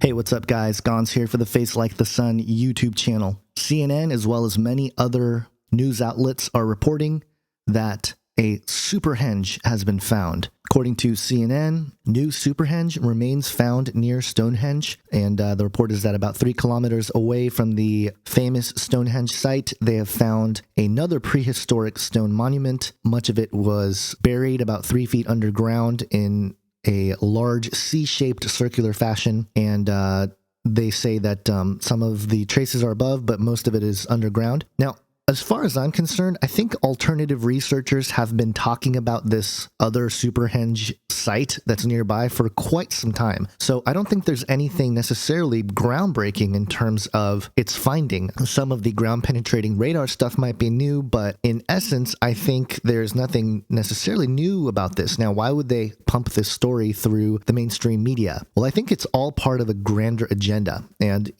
Hey, what's up, guys? Gons here for the Face Like the Sun YouTube channel. CNN, as well as many other news outlets, are reporting that a Superhenge has been found. According to CNN, new Superhenge remains found near Stonehenge, and the report is that about 3 kilometers away from the famous Stonehenge site, they have found another prehistoric stone monument. Much of it was buried about 3 feet underground in a large C-shaped circular fashion, and they say that some of the traces are above, but most of it is underground. Now, as far as I'm concerned, I think alternative researchers have been talking about this other Superhenge site that's nearby for quite some time. So I don't think there's anything necessarily groundbreaking in terms of its finding. Some of the ground penetrating radar stuff might be new, but in essence, I think there's nothing necessarily new about this. Now, why would they pump this story through the mainstream media? Well, I think it's all part of a grander agenda. And,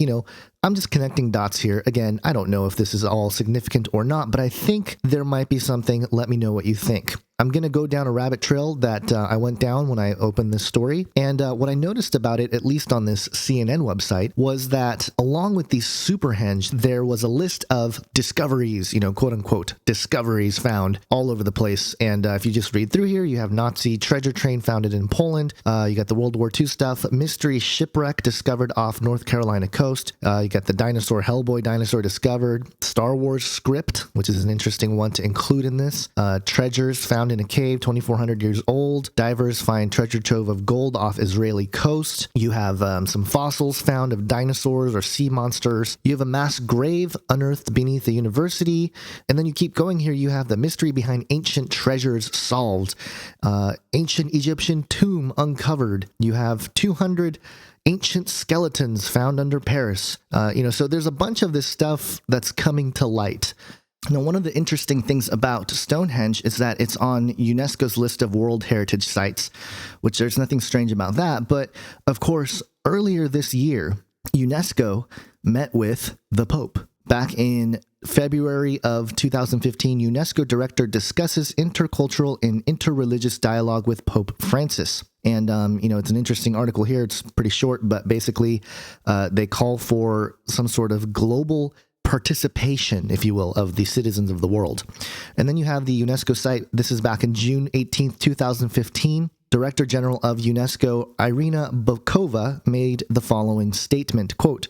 I'm just connecting dots here. Again, I don't know if this is all significant or not, but I think there might be something. Let me know what you think. I'm going to go down a rabbit trail that I went down when I opened this story. And what I noticed about it, at least on this CNN website, was that along with the Superhenge, there was a list of discoveries, quote unquote, discoveries found all over the place. And if you just read through here, you have Nazi treasure train founded in Poland. You got the World War II stuff, mystery shipwreck discovered off North Carolina coast. You got the dinosaur, Hellboy dinosaur discovered, Star Wars script, which is an interesting one to include in this, treasures found in a cave 2,400 years old. Divers find treasure trove of gold off Israeli coast. You have some fossils found of dinosaurs or sea monsters. You have a mass grave unearthed beneath a university. And then you keep going here. You have the mystery behind ancient treasures solved. Ancient Egyptian tomb uncovered. You have 200 ancient skeletons found under Paris. So there's a bunch of this stuff that's coming to light. Now, one of the interesting things about Stonehenge is that it's on UNESCO's list of World Heritage Sites, which there's nothing strange about that. But, of course, earlier this year, UNESCO met with the Pope. Back in February of 2015, UNESCO director discusses intercultural and interreligious dialogue with Pope Francis. And, it's an interesting article here. It's pretty short, but basically they call for some sort of global participation, if you will, of the citizens of the world. And then you have the UNESCO site. This is back in June 18th, 2015. Director General of UNESCO, Irina Bokova, made the following statement, quote,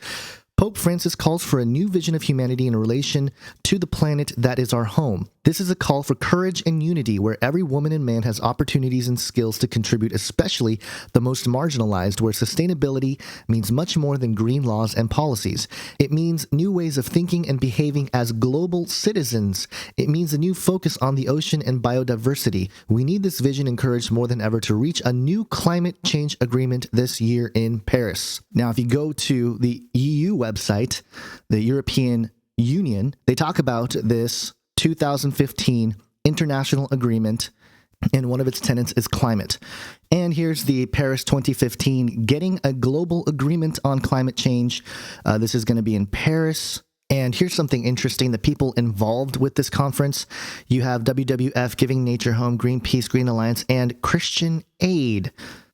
Pope Francis calls for a new vision of humanity in relation to the planet that is our home. This is a call for courage and unity where every woman and man has opportunities and skills to contribute, especially the most marginalized, where sustainability means much more than green laws and policies. It means new ways of thinking and behaving as global citizens. It means a new focus on the ocean and biodiversity. We need this vision encouraged more than ever to reach a new climate change agreement this year in Paris. Now, if you go to the EU website, the European Union, they talk about this 2015 international agreement, and one of its tenets is climate. And here's the Paris 2015 Getting a Global Agreement on Climate Change. This is going to be in Paris. And here's something interesting. The people involved with this conference, you have WWF, Giving Nature Home, Greenpeace, Green Alliance, and Christian Aid.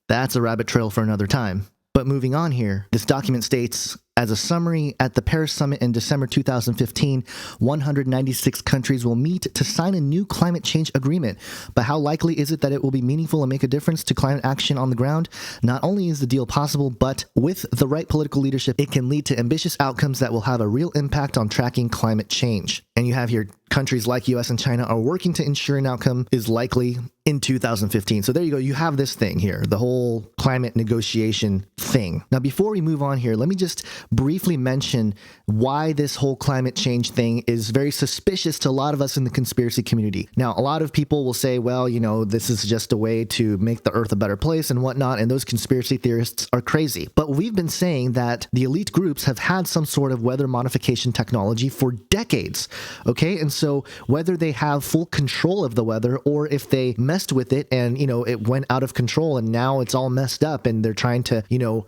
That's a rabbit trail for another time. But moving on here, this document states, as a summary, at the Paris Summit in December 2015, 196 countries will meet to sign a new climate change agreement. But how likely is it that it will be meaningful and make a difference to climate action on the ground? Not only is the deal possible, but with the right political leadership, it can lead to ambitious outcomes that will have a real impact on tracking climate change. And you have here countries like US and China are working to ensure an outcome is likely in 2015. So there you go. You have this thing here, the whole climate negotiation thing. Now, before we move on here, let me just briefly mention why this whole climate change thing is very suspicious to a lot of us in the conspiracy community. Now, a lot of people will say, well, this is just a way to make the earth a better place and whatnot, and those conspiracy theorists are crazy. But we've been saying that the elite groups have had some sort of weather modification technology for decades, okay? And so whether they have full control of the weather or if they messed with it and, it went out of control and now it's all messed up and they're trying to,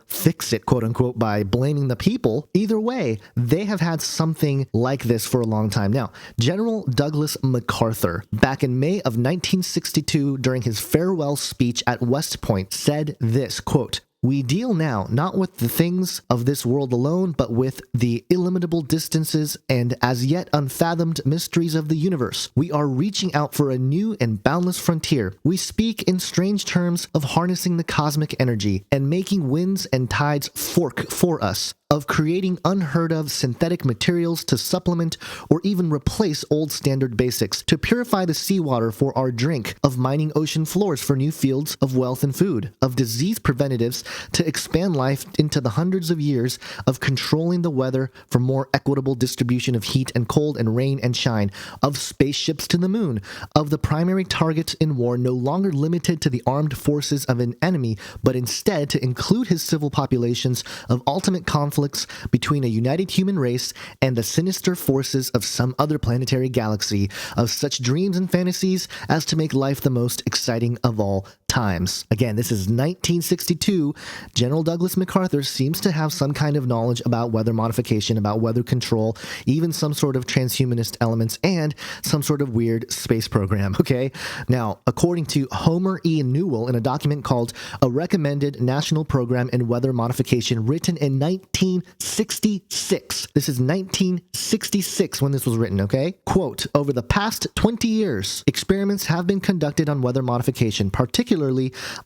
fix it, quote unquote, by blaming the people, either way, they have had something like this for a long time. Now, General Douglas MacArthur, back in May of 1962, during his farewell speech at West Point, said this, quote, We deal now not with the things of this world alone, but with the illimitable distances and as yet unfathomed mysteries of the universe. We are reaching out for a new and boundless frontier. We speak in strange terms of harnessing the cosmic energy and making winds and tides fork for us, of creating unheard of synthetic materials to supplement or even replace old standard basics, to purify the seawater for our drink, of mining ocean floors for new fields of wealth and food, of disease preventatives to expand life into the hundreds of years, of controlling the weather for more equitable distribution of heat and cold and rain and shine, of spaceships to the moon, of the primary target in war no longer limited to the armed forces of an enemy, but instead to include his civil populations, of ultimate conflict between a united human race and the sinister forces of some other planetary galaxy, of such dreams and fantasies as to make life the most exciting of all times. Again, this is 1962. General Douglas MacArthur seems to have some kind of knowledge about weather modification, about weather control, even some sort of transhumanist elements, and some sort of weird space program, okay? Now, according to Homer E. Newell in a document called A Recommended National Program in Weather Modification, written in 1966. This is 1966 when this was written, okay? Quote, over the past 20 years, experiments have been conducted on weather modification, particularly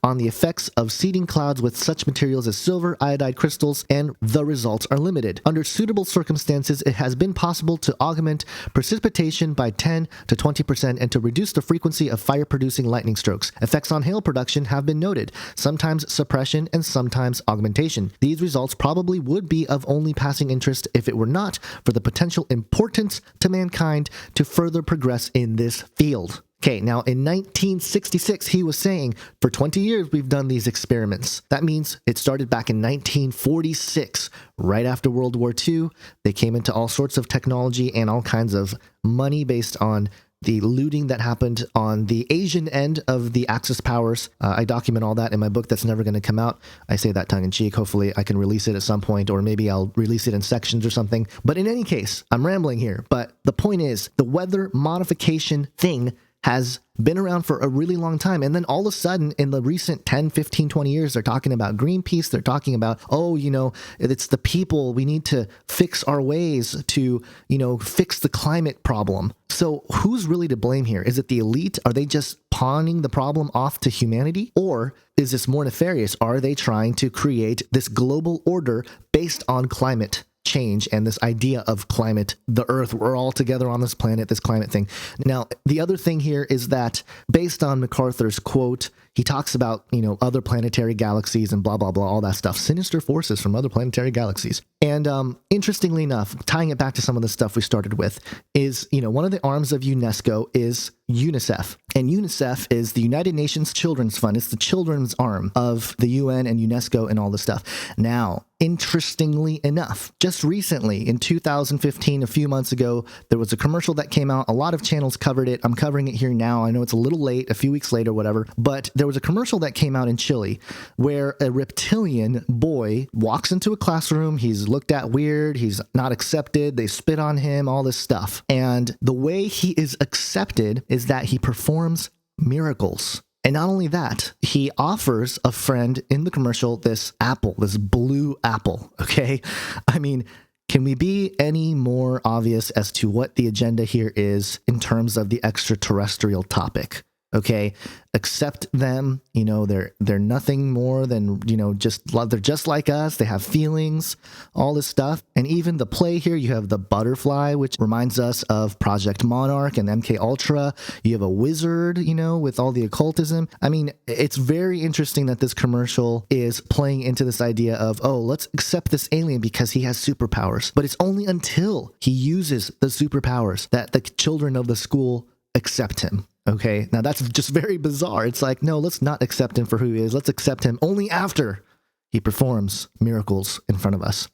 on the effects of seeding clouds with such materials as silver, iodide crystals, and the results are limited. Under suitable circumstances, it has been possible to augment precipitation by 10 to 20% and to reduce the frequency of fire-producing lightning strokes. Effects on hail production have been noted, sometimes suppression and sometimes augmentation. These results probably would be of only passing interest if it were not for the potential importance to mankind to further progress in this field. Okay, now in 1966, he was saying, for 20 years we've done these experiments. That means it started back in 1946, right after World War II. They came into all sorts of technology and all kinds of money based on the looting that happened on the Asian end of the Axis powers. I document all that in my book that's never going to come out. I say that tongue-in-cheek. Hopefully I can release it at some point, or maybe I'll release it in sections or something. But in any case, I'm rambling here. But the point is, the weather modification thing has been around for a really long time. And then all of a sudden, in the recent 10, 15, 20 years, they're talking about Greenpeace. They're talking about, oh, you know, it's the people. We need to fix our ways to, you know, fix the climate problem. So who's really to blame here? Is it the elite? Are they just pawning the problem off to humanity? Or is this more nefarious? Are they trying to create this global order based on climate change and this idea of climate, the earth, we're all together on this planet, this climate thing? Now, the other thing here is that based on MacArthur's quote, he talks about, you know, other planetary galaxies and blah, blah, blah, all that stuff, sinister forces from other planetary galaxies. And interestingly enough, tying it back to some of the stuff we started with is, you know, one of the arms of UNESCO is UNICEF. And UNICEF is the United Nations Children's Fund. It's the children's arm of the UN and UNESCO and all this stuff. Now, interestingly enough, just recently in 2015, a few months ago, there was a commercial that came out. A lot of channels covered it. I'm covering it here now. I know it's a little late, a few weeks later, whatever, but there was a commercial that came out in Chile where a reptilian boy walks into a classroom. He's looked at weird. He's not accepted. They spit on him, all this stuff. And the way he is accepted is that he performs miracles. And not only that, he offers a friend in the commercial this apple, this blue apple, okay? I mean, can we be any more obvious as to what the agenda here is in terms of the extraterrestrial topic? Okay, accept them. You know, they're nothing more than, you know, they're just like us. They have feelings, all this stuff. And even the play here, you have the butterfly, which reminds us of Project Monarch and MK Ultra. You have a wizard, you know, with all the occultism. I mean, it's very interesting that this commercial is playing into this idea of, oh, let's accept this alien because he has superpowers. But it's only until he uses the superpowers that the children of the school accept him. Okay, now that's just very bizarre. It's like, no, let's not accept him for who he is. Let's accept him only after he performs miracles in front of us.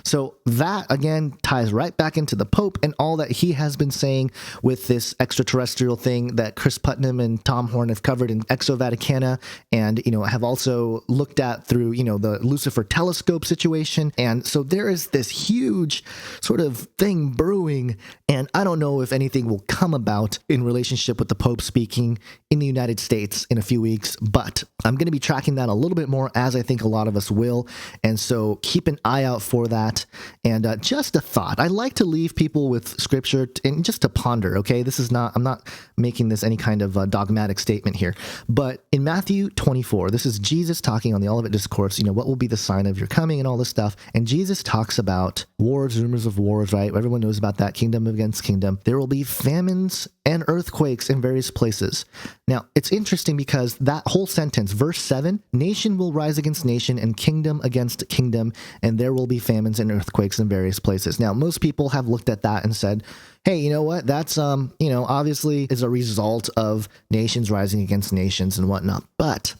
So that, again, ties right back into the Pope and all that he has been saying with this extraterrestrial thing that Chris Putnam and Tom Horn have covered in Exo Vaticana, and, have also looked at through, the Lucifer telescope situation. And so there is this huge sort of thing brewing, and I don't know if anything will come about in relationship with the Pope speaking in the United States in a few weeks, but I'm going to be tracking that a little bit more, as I think a lot of us will. And so keep an eye out for that. And just a thought, I like to leave people with scripture and just to ponder. Okay, I'm not making this any kind of dogmatic statement here, but in Matthew 24, this is Jesus talking on the Olivet Discourse, what will be the sign of your coming and all this stuff. And Jesus talks about wars, rumors of wars, right? Everyone knows about that, kingdom against kingdom. There will be famines and earthquakes in various places. Now, it's interesting because that whole sentence, verse 7, nation will rise against nation and kingdom against kingdom, and there will be famines and earthquakes in various places. Now, most people have looked at that and said, hey, you know what? That's, obviously is a result of nations rising against nations and whatnot. But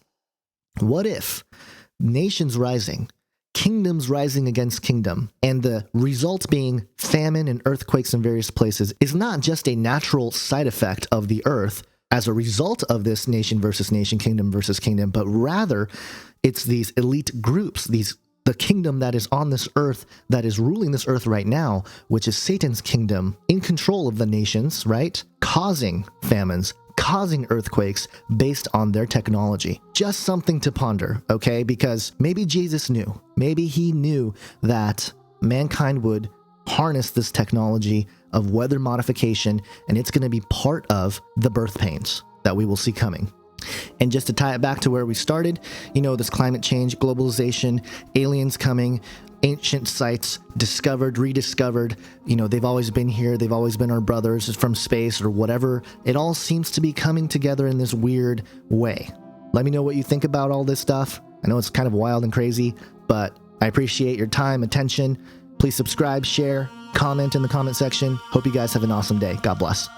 what if nations rising, kingdoms rising against kingdom, and the result being famine and earthquakes in various places is not just a natural side effect of the earth as a result of this nation versus nation, kingdom versus kingdom, but rather it's these elite groups, the kingdom that is on this earth, that is ruling this earth right now, which is Satan's kingdom, in control of the nations, right? Causing famines, causing earthquakes based on their technology. Just something to ponder, okay? Because maybe Jesus knew. Maybe he knew that mankind would harness this technology of weather modification, and it's going to be part of the birth pains that we will see coming. And just to tie it back to where we started, this climate change, globalization, aliens coming, ancient sites discovered, rediscovered, they've always been here, they've always been our brothers from space or whatever. It all seems to be coming together in this weird way. Let me know what you think about all this stuff. I know it's kind of wild and crazy, but I appreciate your time, attention. Please subscribe, share, comment in the comment section. Hope you guys have an awesome day. God bless.